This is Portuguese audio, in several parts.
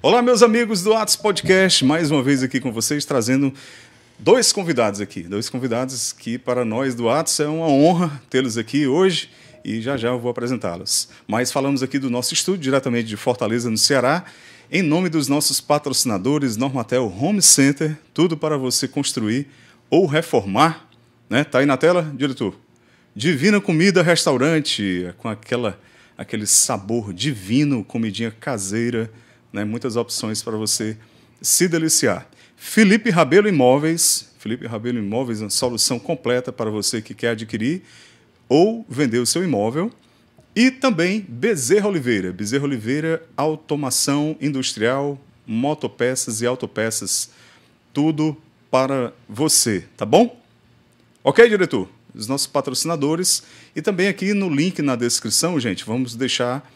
Olá, meus amigos do Atos Podcast, mais uma vez aqui com vocês, trazendo dois convidados que para nós do Atos é uma honra tê-los aqui hoje e já eu vou apresentá-los. Mas falamos aqui do nosso estúdio, diretamente de Fortaleza, no Ceará, em nome dos nossos patrocinadores, Normatel Home Center, tudo para você construir ou reformar, né? Tá aí na tela, diretor? Divina Comida Restaurante, com aquele sabor divino, comidinha caseira, né? Muitas opções para você se deliciar. Felipe Rabelo Imóveis, uma solução completa para você que quer adquirir ou vender o seu imóvel. E também Bezerra Oliveira, automação industrial, motopeças e autopeças, tudo para você, tá bom? Ok, diretor? Os nossos patrocinadores. E também aqui no link na descrição, gente, vamos deixar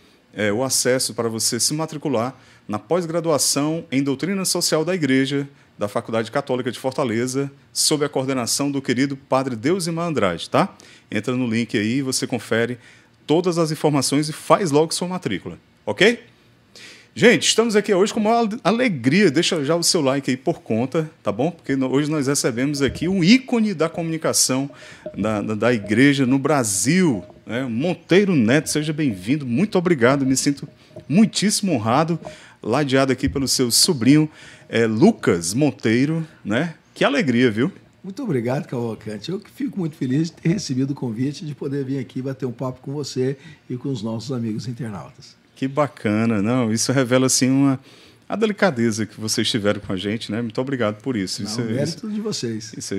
o acesso para você se matricular na pós-graduação em Doutrina Social da Igreja, da Faculdade Católica de Fortaleza, sob a coordenação do querido Padre Deusimar Andrade, tá? Entra no link aí, você confere todas as informações e faz logo sua matrícula, ok? Gente, estamos aqui hoje com uma alegria, deixa já o seu like aí por conta, tá bom? Porque hoje nós recebemos aqui um ícone da comunicação da igreja no Brasil, né? Monteiro Neto, seja bem-vindo, muito obrigado, me sinto muitíssimo honrado, ladeado aqui pelo seu sobrinho, Lucas Monteiro, né? Que alegria, viu? Muito obrigado, Cavalcante. Eu que fico muito feliz de ter recebido o convite de poder vir aqui bater um papo com você e com os nossos amigos internautas. Que bacana, não? Isso revela assim a delicadeza que vocês tiveram com a gente, né? Muito obrigado por isso. Não, mérito de vocês. Isso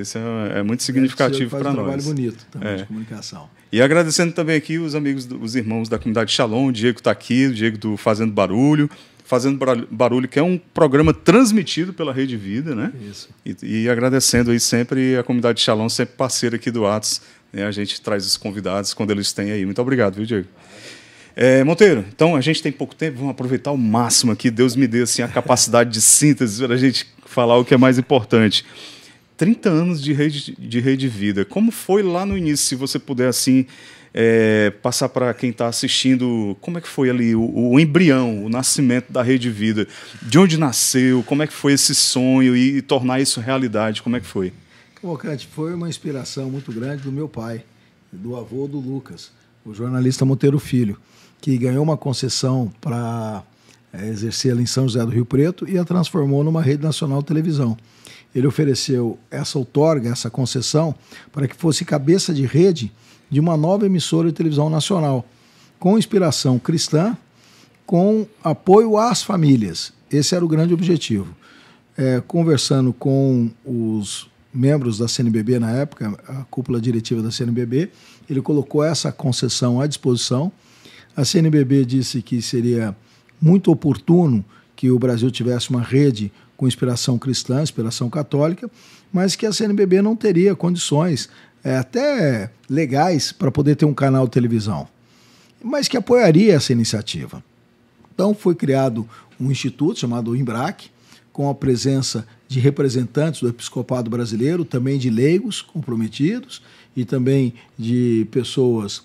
é muito significativo para nós. Um trabalho bonito também de comunicação. E agradecendo também aqui os amigos, os irmãos da comunidade Shalom, o Diego está aqui, o Diego do Fazendo Barulho, que é um programa transmitido pela Rede Vida, né? Isso. E agradecendo aí sempre a comunidade Shalom, sempre parceira aqui do Atos, né? A gente traz os convidados quando eles têm aí. Muito obrigado, viu, Diego? Monteiro, então a gente tem pouco tempo, vamos aproveitar ao máximo aqui. Deus me dê assim, a capacidade de síntese para a gente falar o que é mais importante. 30 anos de Rede Vida. Como foi lá no início, se você puder assim passar para quem está assistindo, como é que foi ali o embrião, o nascimento da Rede Vida? De onde nasceu? Como é que foi esse sonho e tornar isso realidade? Como é que foi? Cavalcante, foi uma inspiração muito grande do meu pai, do avô do Lucas, o jornalista Monteiro Filho, que ganhou uma concessão para exercer em São José do Rio Preto e a transformou numa rede nacional de televisão. Ele ofereceu essa outorga, essa concessão, para que fosse cabeça de rede de uma nova emissora de televisão nacional, com inspiração cristã, com apoio às famílias. Esse era o grande objetivo. Conversando com os membros da CNBB na época, a cúpula diretiva da CNBB, ele colocou essa concessão à disposição. A CNBB disse que seria muito oportuno que o Brasil tivesse uma rede com inspiração cristã, inspiração católica, mas que a CNBB não teria condições, até legais, para poder ter um canal de televisão, mas que apoiaria essa iniciativa. Então foi criado um instituto chamado IMBRAC, com a presença de representantes do episcopado brasileiro, também de leigos comprometidos e também de pessoas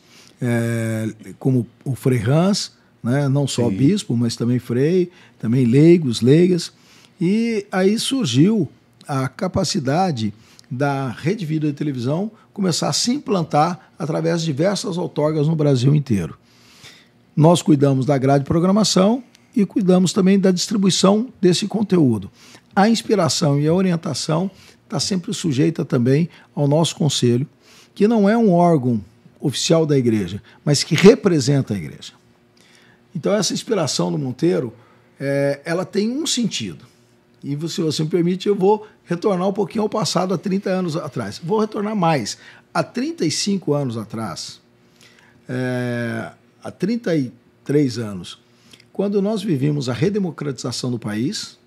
como o Frei Hans, né? Não só Sim. bispo, mas também frei, também leigos, leigas. E aí surgiu a capacidade da Rede Vida de televisão começar a se implantar através de diversas outorgas no Brasil inteiro. Nós cuidamos da grade de programação e cuidamos também da distribuição desse conteúdo. A inspiração e a orientação está sempre sujeita também ao nosso conselho, que não é um órgão oficial da igreja, mas que representa a igreja. Então essa inspiração do Monteiro, ela tem um sentido. E se você me permite, eu vou retornar um pouquinho ao passado, há 30 anos atrás. Vou retornar mais. Há 35 anos atrás, há 33 anos, quando nós vivíamos a redemocratização do país,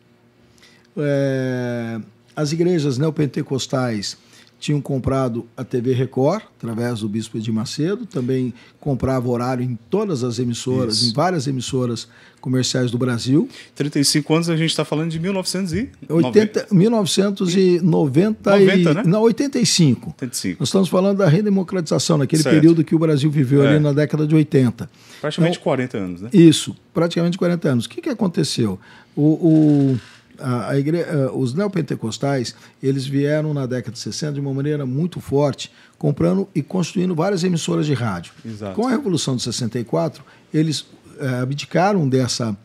as igrejas neopentecostais tinham comprado a TV Record, através do Bispo Edir Macedo, também comprava horário em todas as emissoras, Isso. em várias emissoras comerciais do Brasil. 35 anos, a gente está falando de 1990. 1990 né? Não, 85. 85. Nós estamos falando da redemocratização, naquele Certo. período que o Brasil viveu ali na década de 80. Praticamente Então, 40 anos, né? Isso, praticamente 40 anos. O que aconteceu? Os neopentecostais, eles vieram na década de 60 de uma maneira muito forte, comprando e construindo várias emissoras de rádio. Exato. Com a Revolução de 64, eles abdicaram dessa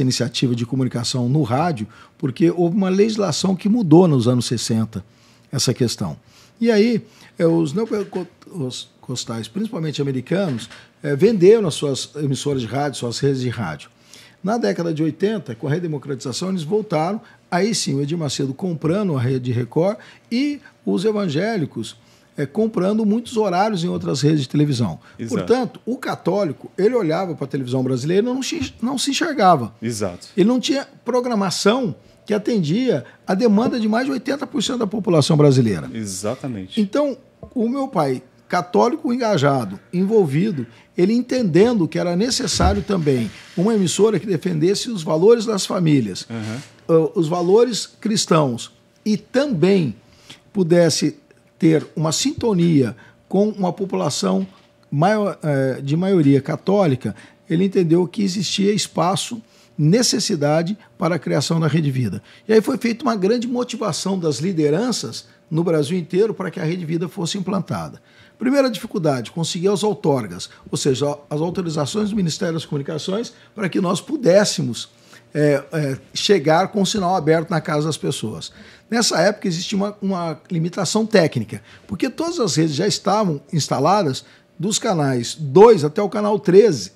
iniciativa de comunicação no rádio, porque houve uma legislação que mudou nos anos 60 essa questão. E aí, os neopentecostais, principalmente americanos, venderam as suas emissoras de rádio, suas redes de rádio. Na década de 80, com a redemocratização, eles voltaram, aí sim, o Edir Macedo comprando a rede Record e os evangélicos comprando muitos horários em outras redes de televisão. Exato. Portanto, o católico, ele olhava para a televisão brasileira e não se enxergava. Exato. Ele não tinha programação que atendia a demanda de mais de 80% da população brasileira. Exatamente. Então, o meu pai, católico engajado, envolvido, ele entendendo que era necessário também uma emissora que defendesse os valores das famílias, os valores cristãos, e também pudesse ter uma sintonia com uma população de maioria católica, ele entendeu que existia espaço, necessidade para a criação da Rede Vida. E aí foi feita uma grande motivação das lideranças no Brasil inteiro para que a Rede Vida fosse implantada. Primeira dificuldade, conseguir as outorgas, ou seja, as autorizações do Ministério das Comunicações para que nós pudéssemos chegar com o sinal aberto na casa das pessoas. Nessa época existia uma limitação técnica, porque todas as redes já estavam instaladas dos canais 2 até o canal 13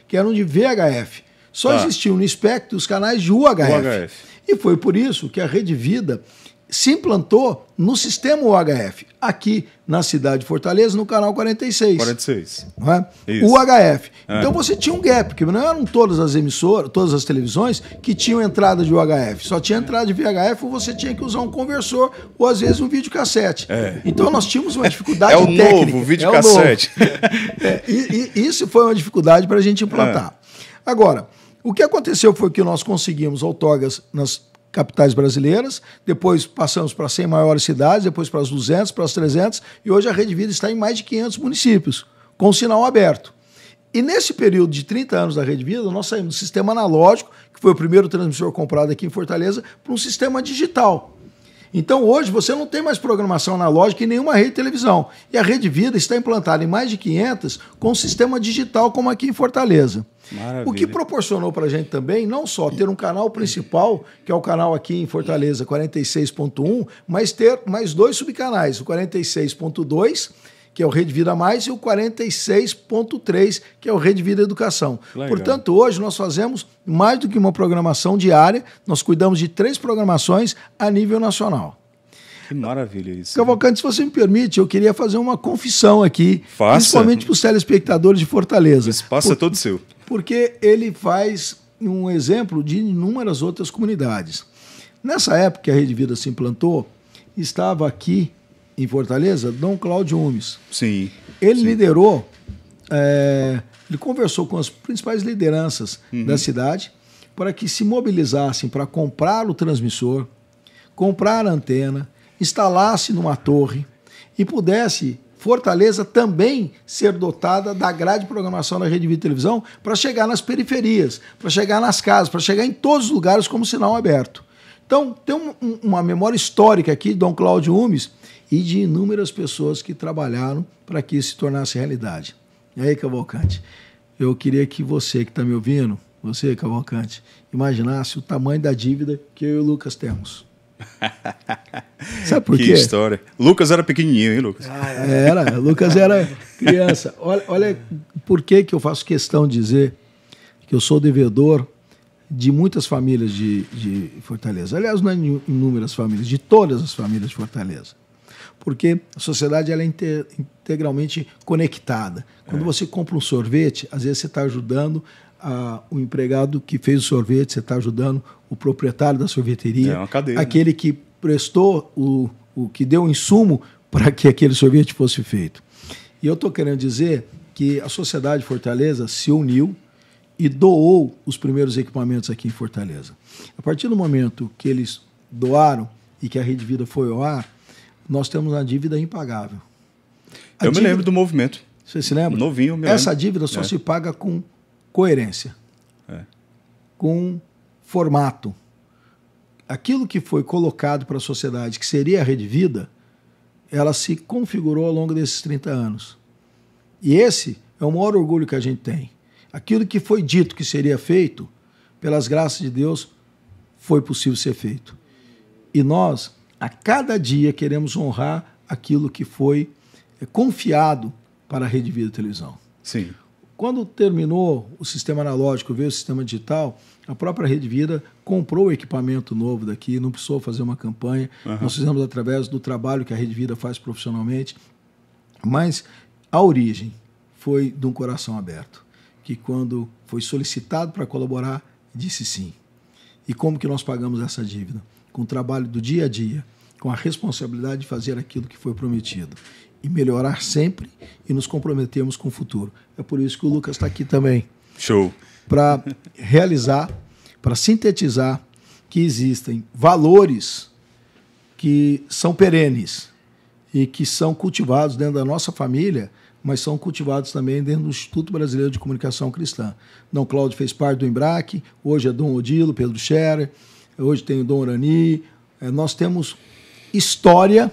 que eram de VHF. Só existiam no espectro os canais de UHF. E foi por isso que a Rede Vida se implantou no sistema UHF, aqui na cidade de Fortaleza, no canal 46. 46. Não é? UHF. Então você tinha um gap, porque não eram todas as emissoras, todas as televisões que tinham entrada de UHF. Só tinha entrada de VHF ou você tinha que usar um conversor ou às vezes um videocassete. Então nós tínhamos uma dificuldade técnica. É o novo videocassete. E isso foi uma dificuldade para a gente implantar. Agora, o que aconteceu foi que nós conseguimos outorgas nas capitais brasileiras, depois passamos para 100 maiores cidades, depois para as 200, para as 300, e hoje a Rede Vida está em mais de 500 municípios, com sinal aberto. E nesse período de 30 anos da Rede Vida, nós saímos do sistema analógico, que foi o primeiro transmissor comprado aqui em Fortaleza, para um sistema digital. Então hoje você não tem mais programação analógica em nenhuma rede de televisão. E a Rede Vida está implantada em mais de 500 com um sistema digital como aqui em Fortaleza. Maravilha. O que proporcionou para a gente também, não só ter um canal principal, que é o canal aqui em Fortaleza 46.1, mas ter mais 2 subcanais, o 46.2, que é o Rede Vida Mais, e o 46.3, que é o Rede Vida Educação. Legal. Portanto, hoje nós fazemos mais do que uma programação diária, nós cuidamos de 3 programações a nível nacional. Que maravilha isso. Cavalcante, se você me permite, eu queria fazer uma confissão aqui, Faça. Principalmente para os telespectadores de Fortaleza. O espaço é todo seu. Porque ele faz um exemplo de inúmeras outras comunidades. Nessa época que a Rede Vida se implantou, estava aqui em Fortaleza Dom Cláudio Umes. Sim. Ele liderou, ele conversou com as principais lideranças da cidade para que se mobilizassem para comprar o transmissor, comprar a antena, instalasse numa torre e pudesse Fortaleza também ser dotada da grade de programação da Rede Vida Televisão para chegar nas periferias, para chegar nas casas, para chegar em todos os lugares como sinal aberto. Então, tem uma memória histórica aqui de Dom Cláudio Umes e de inúmeras pessoas que trabalharam para que isso se tornasse realidade. E aí, Cavalcante, eu queria que você que está me ouvindo, você, Cavalcante, imaginasse o tamanho da dívida que eu e o Lucas temos. Sabe por quê? Que história. Lucas era pequenininho, hein, Lucas? Era, Lucas era criança. Olha por que eu faço questão de dizer que eu sou devedor de muitas famílias de Fortaleza. Aliás, não é inúmeras famílias, de todas as famílias de Fortaleza. Porque a sociedade ela é integralmente conectada. Quando você compra um sorvete, às vezes você está ajudando o empregado que fez o sorvete, você está ajudando o proprietário da sorveteria, uma cadeia, aquele que prestou o o que deu o insumo para que aquele sorvete fosse feito. E eu estou querendo dizer que a Sociedade Fortaleza se uniu e doou os primeiros equipamentos aqui em Fortaleza. A partir do momento que eles doaram e que a Rede Vida foi ao ar, nós temos uma dívida impagável. Me lembro do movimento. Você se lembra? Novinho, me Essa lembro. dívida só se paga com coerência, com formato. Aquilo que foi colocado para a sociedade, que seria a Rede Vida, ela se configurou ao longo desses 30 anos. E esse é o maior orgulho que a gente tem. Aquilo que foi dito que seria feito, pelas graças de Deus, foi possível ser feito. E nós, a cada dia, queremos honrar aquilo que foi confiado para a Rede Vida Televisão. Sim. Quando terminou o sistema analógico, veio o sistema digital, a própria Rede Vida comprou o equipamento novo daqui, não precisou fazer uma campanha. Nós fizemos através do trabalho que a Rede Vida faz profissionalmente. Mas a origem foi de um coração aberto, que quando foi solicitado para colaborar, disse sim. E como que nós pagamos essa dívida? Com o trabalho do dia a dia, com a responsabilidade de fazer aquilo que foi prometido e melhorar sempre e nos comprometermos com o futuro. É por isso que o Lucas está aqui também. Show. Para realizar, para sintetizar que existem valores que são perenes e que são cultivados dentro da nossa família, mas são cultivados também dentro do Instituto Brasileiro de Comunicação Cristã. Dom Cláudio fez parte do Embrac, hoje é Dom Odilo, Pedro Scherer, hoje tem o Dom Orani. Nós temos história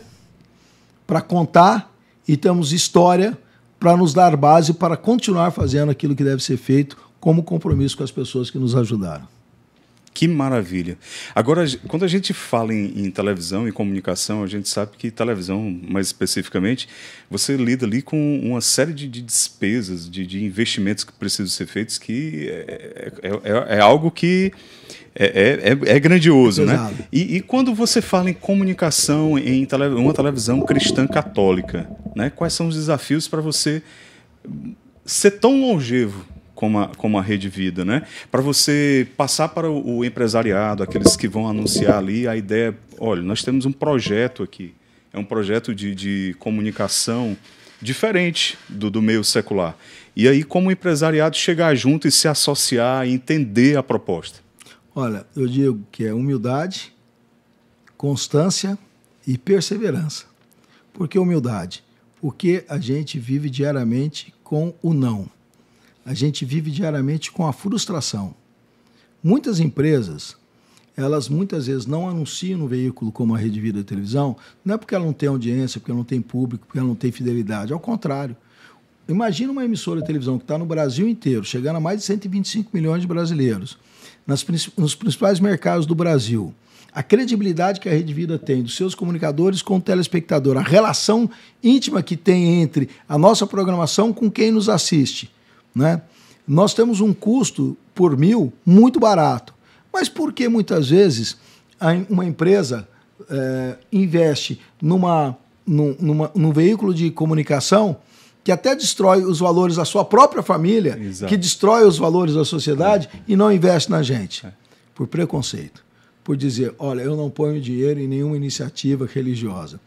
para contar e temos história para nos dar base para continuar fazendo aquilo que deve ser feito como compromisso com as pessoas que nos ajudaram. Que maravilha. Agora, quando a gente fala em televisão e comunicação, a gente sabe que televisão, mais especificamente, você lida ali com uma série de despesas, de investimentos que precisam ser feitos, que é algo que é grandioso, né? E quando você fala em comunicação em uma televisão cristã católica, né? Quais são os desafios para você ser tão longevo como a Rede Vida, né? Para você passar para o empresariado, aqueles que vão anunciar ali, a ideia, olha, nós temos um projeto aqui, é um projeto de comunicação diferente do meio secular. E aí, como o empresariado chegar junto e se associar e entender a proposta? Olha, eu digo que é humildade, constância e perseverança. Por que humildade? Porque a gente vive diariamente com o não. A gente vive diariamente com a frustração. Muitas empresas, elas muitas vezes não anunciam no veículo como a Rede Vida Televisão, não é porque ela não tem audiência, porque ela não tem público, porque ela não tem fidelidade. Ao contrário. Imagina uma emissora de televisão que está no Brasil inteiro, chegando a mais de 125 milhões de brasileiros, nos principais mercados do Brasil. A credibilidade que a Rede Vida tem dos seus comunicadores com o telespectador, a relação íntima que tem entre a nossa programação com quem nos assiste. Né? Nós temos um custo por 1.000 muito barato. Mas por que muitas vezes uma empresa investe num veículo de comunicação que até destrói os valores da sua própria família, Exato. Que destrói os valores da sociedade e não investe na gente? Por preconceito. Por dizer, olha, eu não ponho dinheiro em nenhuma iniciativa religiosa.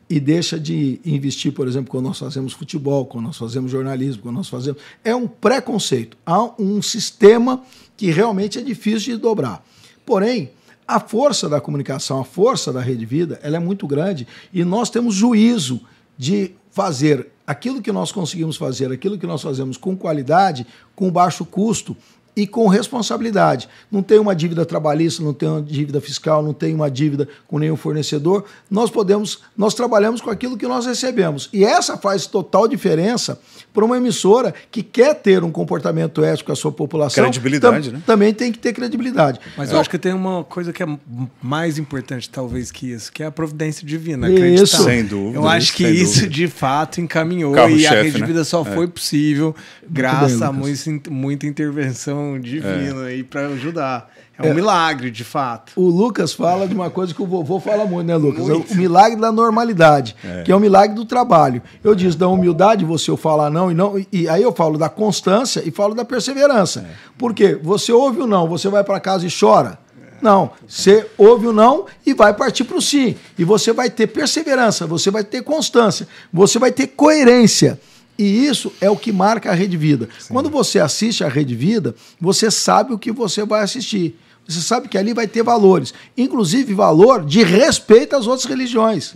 E deixa de investir, por exemplo, quando nós fazemos futebol, quando nós fazemos jornalismo, quando nós fazemos... É um preconceito. Há um sistema que realmente é difícil de dobrar. Porém, a força da comunicação, a força da Rede Vida, ela é muito grande e nós temos juízo de fazer aquilo que nós conseguimos fazer, aquilo que nós fazemos com qualidade, com baixo custo e com responsabilidade. Não tem uma dívida trabalhista, não tem uma dívida fiscal, não tem uma dívida com nenhum fornecedor. Nós trabalhamos com aquilo que nós recebemos. E essa faz total diferença para uma emissora que quer ter um comportamento ético com a sua população. Credibilidade, né? Também tem que ter credibilidade. Mas eu acho que tem uma coisa que é mais importante, talvez, que isso, que é a providência divina. Isso. Sem dúvida. Eu acho que isso, de fato, encaminhou. E a Rede Vida só foi possível graças a muita intervenção divino aí para ajudar. É um milagre, de fato. O Lucas fala de uma coisa que o vovô fala muito, né, Lucas? Muito. O milagre da normalidade, que é o milagre do trabalho. Eu disse da humildade, você fala não, e aí eu falo da constância e falo da perseverança. Porque você ouve o não, você vai para casa e chora. Não, você ouve o não e vai partir para o sim. E você vai ter perseverança, você vai ter constância, você vai ter coerência. E isso é o que marca a Rede Vida. Sim. Quando você assiste a Rede Vida, você sabe o que você vai assistir. Você sabe que ali vai ter valores. Inclusive valor de respeito às outras religiões.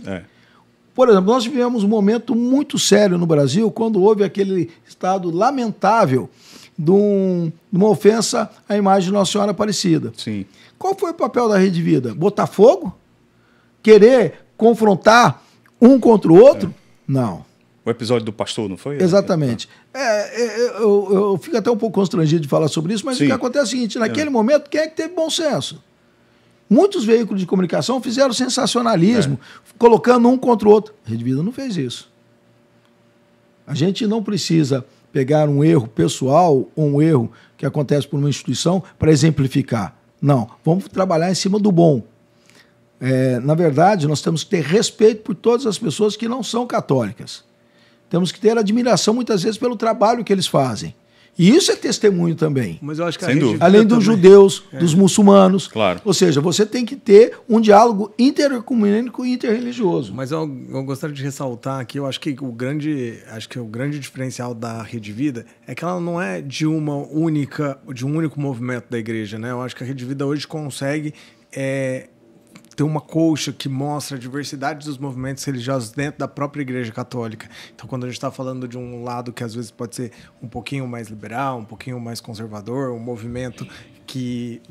Por exemplo, nós vivemos um momento muito sério no Brasil quando houve aquele estado lamentável de uma ofensa à imagem de Nossa Senhora Aparecida. Sim. Qual foi o papel da Rede Vida? Botar fogo? Querer confrontar um contra o outro? Não. O episódio do pastor, não foi? Exatamente. Eu fico até um pouco constrangido de falar sobre isso, mas Sim. O que acontece é o seguinte, naquele momento, quem é que teve bom senso? Muitos veículos de comunicação fizeram sensacionalismo, colocando um contra o outro. A Rede Vida não fez isso. A gente não precisa pegar um erro pessoal ou um erro que acontece por uma instituição para exemplificar. Não, vamos trabalhar em cima do bom. Na verdade, nós temos que ter respeito por todas as pessoas que não são católicas. Temos que ter admiração, muitas vezes, pelo trabalho que eles fazem. E isso é testemunho também. Mas eu acho que além dos judeus, dos muçulmanos. Claro. Ou seja, você tem que ter um diálogo interecumênico e interreligioso. Mas eu gostaria de ressaltar aqui, eu acho que o grande diferencial da Rede Vida é que ela não é de um único movimento da igreja, né? Eu acho que a Rede Vida hoje consegue ter uma colcha que mostra a diversidade dos movimentos religiosos dentro da própria Igreja Católica. Então, quando a gente está falando de um lado que às vezes pode ser um pouquinho mais liberal, um pouquinho mais conservador, um movimento que,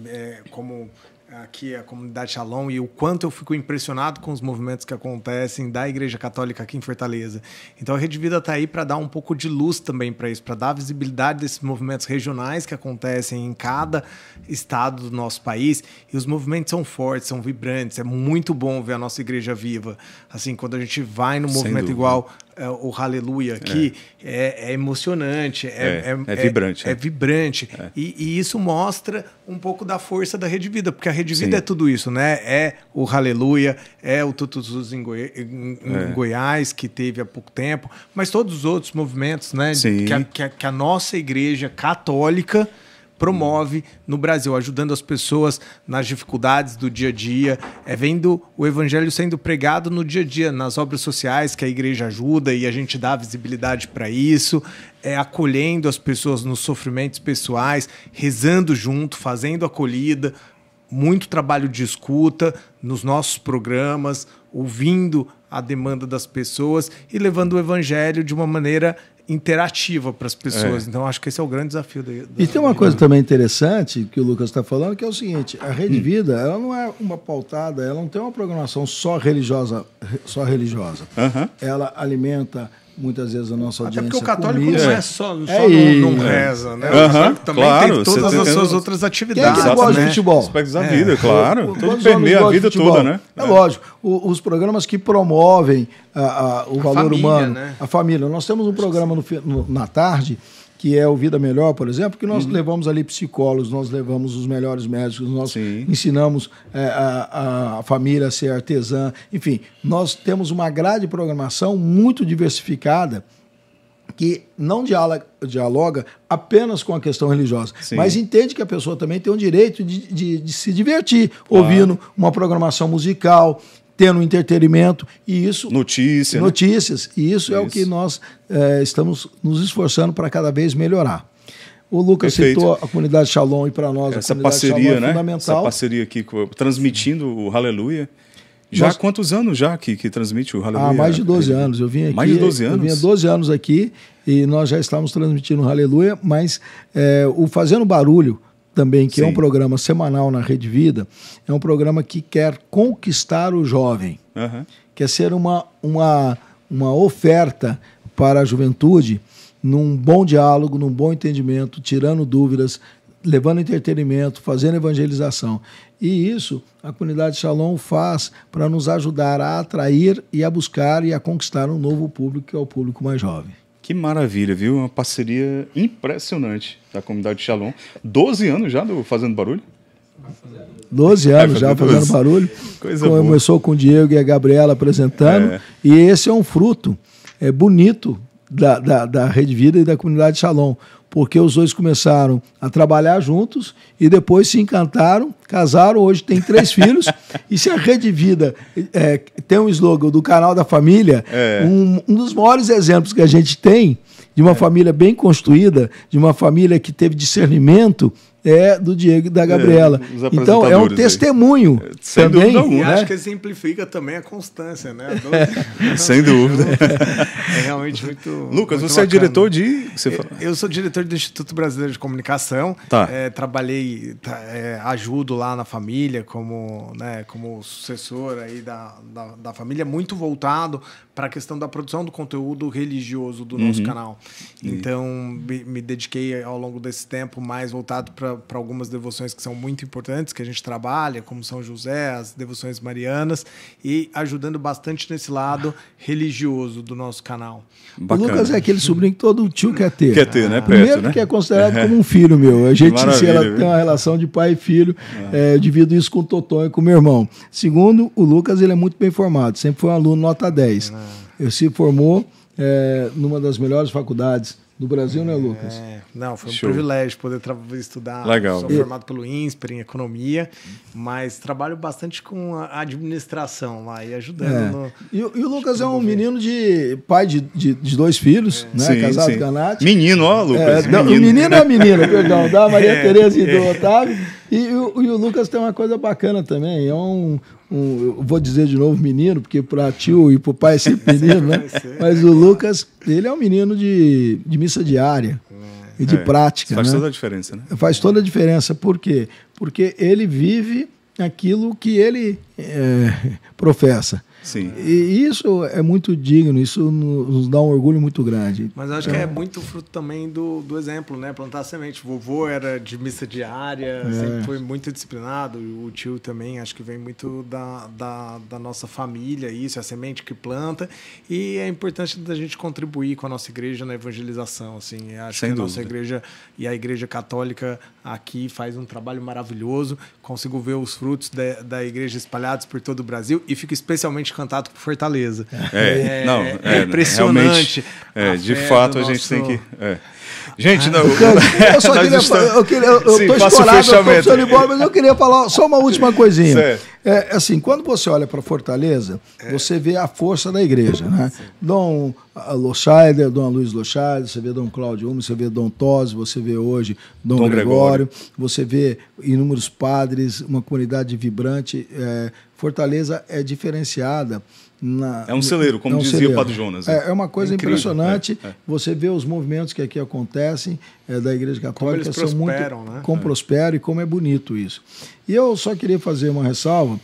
como aqui a comunidade Shalom, e o quanto eu fico impressionado com os movimentos que acontecem da Igreja Católica aqui em Fortaleza. Então a Rede Vida está aí para dar um pouco de luz também para isso, para dar visibilidade desses movimentos regionais que acontecem em cada estado do nosso país. E os movimentos são fortes, são vibrantes, é muito bom ver a nossa igreja viva. Assim, quando a gente vai no movimento igual o Aleluia aqui, é emocionante, é vibrante. É vibrante. E isso mostra um pouco da força da Rede Vida, porque a Rede Vida é tudo isso, né? É o Aleluia, é o Tutuzus em Goiás, que teve há pouco tempo, mas todos os outros movimentos, né? Que a nossa igreja católica promove no Brasil, ajudando as pessoas nas dificuldades do dia a dia, vendo o evangelho sendo pregado no dia a dia, nas obras sociais que a igreja ajuda e a gente dá visibilidade para isso, acolhendo as pessoas nos sofrimentos pessoais, rezando junto, fazendo acolhida, muito trabalho de escuta nos nossos programas, ouvindo a demanda das pessoas e levando o evangelho de uma maneira interativa para as pessoas. Então, acho que esse é o grande desafio E tem uma coisa também interessante que o Lucas está falando, que é o seguinte, a Rede Vida, ela não é uma pautada, ela não tem uma programação só religiosa. Ela alimenta muitas vezes a nossa audiência. Até porque o católico não é só não reza, né? O católico também tem todas as suas outras atividades. Quem é que gosta de futebol? Aspectos da vida, claro. Tudo permeia a vida toda, né? É lógico. Os programas que promovem o valor família, humano, né? A família. Nós temos um programa na tarde, que é o Vida Melhor, por exemplo, que nós levamos ali psicólogos, nós levamos os melhores médicos, nós ensinamos a família a ser artesã, enfim, nós temos uma grade de programação muito diversificada que não dialoga apenas com a questão religiosa, mas entende que a pessoa também tem o direito de se divertir, ouvindo uma programação musical, tendo entretenimento, e isso... Notícias. E isso é o que nós estamos nos esforçando para cada vez melhorar. O Lucas citou a comunidade Shalom, e para nós essa parceria, né? Fundamental. Essa parceria aqui, transmitindo o Aleluia. Já há quantos anos já que transmite o Aleluia? Há mais de 12 anos. Eu vim aqui, mais de 12 anos? Eu vim há 12 anos aqui e nós já estamos transmitindo o Aleluia, mas o Fazendo Barulho, também, que é um programa semanal na Rede Vida, é um programa que quer conquistar o jovem, quer ser uma oferta para a juventude num bom diálogo, num bom entendimento, tirando dúvidas, levando entretenimento, fazendo evangelização. E isso a comunidade Shalom faz para nos ajudar a atrair e a buscar e a conquistar um novo público, que é o público mais jovem. Que maravilha, viu? Uma parceria impressionante da comunidade Shalom. 12 anos já do Fazendo Barulho? 12 anos já fazendo barulho. Começou com o Diego e a Gabriela apresentando. E esse é um fruto bonito da Rede Vida e da comunidade Shalom, porque os dois começaram a trabalhar juntos e depois se encantaram, casaram, hoje tem 3 filhos. E se a Rede Vida tem um slogan do canal da família, um dos maiores exemplos que a gente tem de uma família bem construída, de uma família que teve discernimento, é do Diego e da Gabriela. Então é um testemunho também. E acho que exemplifica também a constância, né? Sem dúvida. É realmente muito. Lucas, muito você bacana. é diretor de. Eu sou diretor do Instituto Brasileiro de Comunicação. Tá. Trabalhei, ajudo lá na família como sucessor aí da família, muito voltado para a questão da produção do conteúdo religioso do nosso canal. Então, me dediquei ao longo desse tempo mais voltado para algumas devoções que são muito importantes, que a gente trabalha, como São José, as devoções marianas, e ajudando bastante nesse lado religioso do nosso canal. Bacana. O Lucas é aquele sobrinho que todo tio quer ter. Quer ter, né? Primeiro, né? Que é considerado como um filho meu. A gente tem uma relação de pai e filho. Eu divido isso com o Toton e com o meu irmão. Segundo, o Lucas ele é muito bem formado. Sempre foi um aluno nota 10. Ele se formou numa das melhores faculdades do Brasil, né, Lucas? Não, foi um privilégio poder estudar. Legal. Sou formado pelo INSPER em economia, mas trabalho bastante com a administração lá e ajudando. E o Lucas é um menino pai de 2 filhos, né? Sim, casado sim. com a Nath. Menino, ó, Lucas. O menino é a menina, perdão, da Maria Tereza e do Otávio. E o Lucas tem uma coisa bacana também, eu vou dizer de novo menino, porque para tio e para o pai é sempre menino, né? Mas o Lucas, ele é um menino de missa diária e de prática. Faz né? toda a diferença, né? Faz toda a diferença. Por quê? Porque ele vive aquilo que ele professa. Sim. E isso é muito digno, isso nos dá um orgulho muito grande. Mas acho que é muito fruto também do exemplo, né? Plantar semente. O vovô era de missa diária, sempre foi muito disciplinado. E o tio também, acho que vem muito da nossa família, isso, a semente que planta. E é importante da gente contribuir com a nossa igreja na evangelização. Assim. Acho que a nossa igreja e a Igreja Católica aqui faz um trabalho maravilhoso. Consigo ver os frutos da igreja espalhados por todo o Brasil e fico especialmente encantado com Fortaleza. É impressionante. De fato, a gente tem que... Gente, não... Eu só queria eu estou estourado, eu estou de bola, mas eu queria falar só uma última coisinha. Assim, quando você olha para Fortaleza, você vê a força da igreja, né? Dom Loscheider, Dom Luiz Loscheider, você vê Dom Cláudio Ume, você vê Dom Tosi, você vê hoje Dom Gregório, você vê inúmeros padres, uma comunidade vibrante. Fortaleza é diferenciada. É um celeiro, como dizia o Padre Jonas. É uma coisa impressionante. Você vê os movimentos que aqui acontecem da Igreja Católica, são muito como prosperam e como é bonito isso. E eu só queria fazer uma ressalva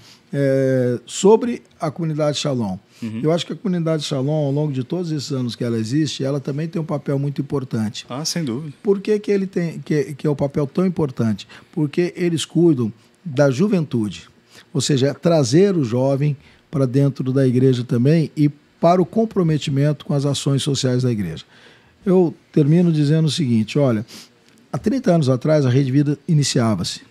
sobre a comunidade Shalom. Eu acho que a comunidade Shalom, ao longo de todos esses anos que ela existe, ela também tem um papel muito importante. Sem dúvida. Por que ele tem que é um papel tão importante? Porque eles cuidam da juventude, ou seja, trazer o jovem para dentro da igreja também e para o comprometimento com as ações sociais da igreja. Eu termino dizendo o seguinte, olha, há 30 anos atrás a Rede Vida iniciava-se.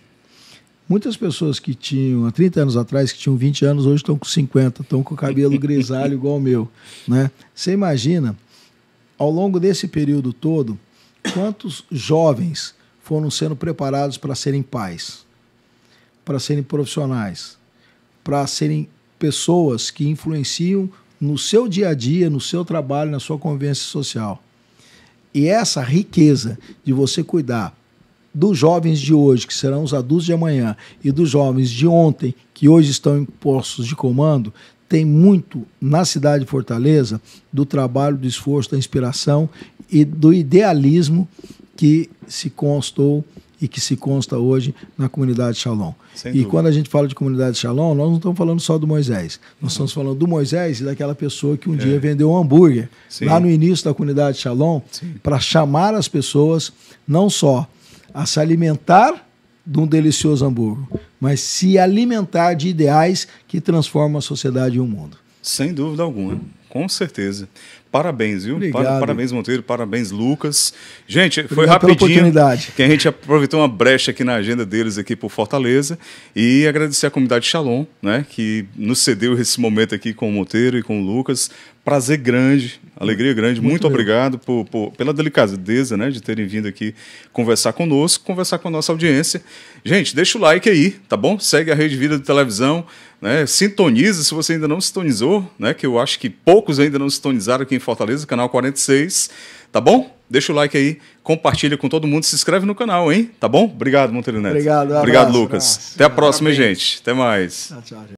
Muitas pessoas que tinham, há 30 anos atrás, que tinham 20 anos, hoje estão com 50, estão com o cabelo grisalho igual o meu. Né? Você imagina, ao longo desse período todo, quantos jovens foram sendo preparados para serem pais, para serem profissionais, para serem pessoas que influenciam no seu dia a dia, no seu trabalho, na sua convivência social. E essa riqueza de você cuidar dos jovens de hoje, que serão os adultos de amanhã, e dos jovens de ontem, que hoje estão em postos de comando, tem muito na cidade de Fortaleza do trabalho, do esforço, da inspiração e do idealismo que se constou e que se consta hoje na comunidade Shalom. E quando a gente fala de comunidade Shalom, nós não estamos falando só do Moisés. Nós estamos falando do Moisés e daquela pessoa que um dia vendeu um hambúrguer lá no início da comunidade Shalom para chamar as pessoas não só a se alimentar de um delicioso hambúrguer, mas se alimentar de ideais que transformam a sociedade e o mundo. Sem dúvida alguma. Com certeza. Parabéns, viu? Obrigado. Parabéns, Monteiro. Parabéns, Lucas. Gente, Obrigado foi pela rapidinho oportunidade. que a gente aproveitou uma brecha aqui na agenda deles aqui por Fortaleza e agradecer à comunidade Shalom, né, que nos cedeu esse momento aqui com o Monteiro e com o Lucas. Prazer grande, alegria grande. Muito obrigado pela delicadeza, né, de terem vindo aqui conversar conosco, conversar com a nossa audiência. Gente, deixa o like aí, tá bom? Segue a Rede Vida de Televisão, né? Sintoniza se você ainda não sintonizou, né? Que eu acho que poucos ainda não sintonizaram aqui em Fortaleza, canal 46, tá bom? Deixa o like aí, compartilha com todo mundo, se inscreve no canal, hein? Tá bom? Obrigado, Monteiro Neto. Obrigado, Obrigado, abraço, Lucas. abraço. Até a próxima, Parabéns. gente. Até mais. Tchau, tchau, gente.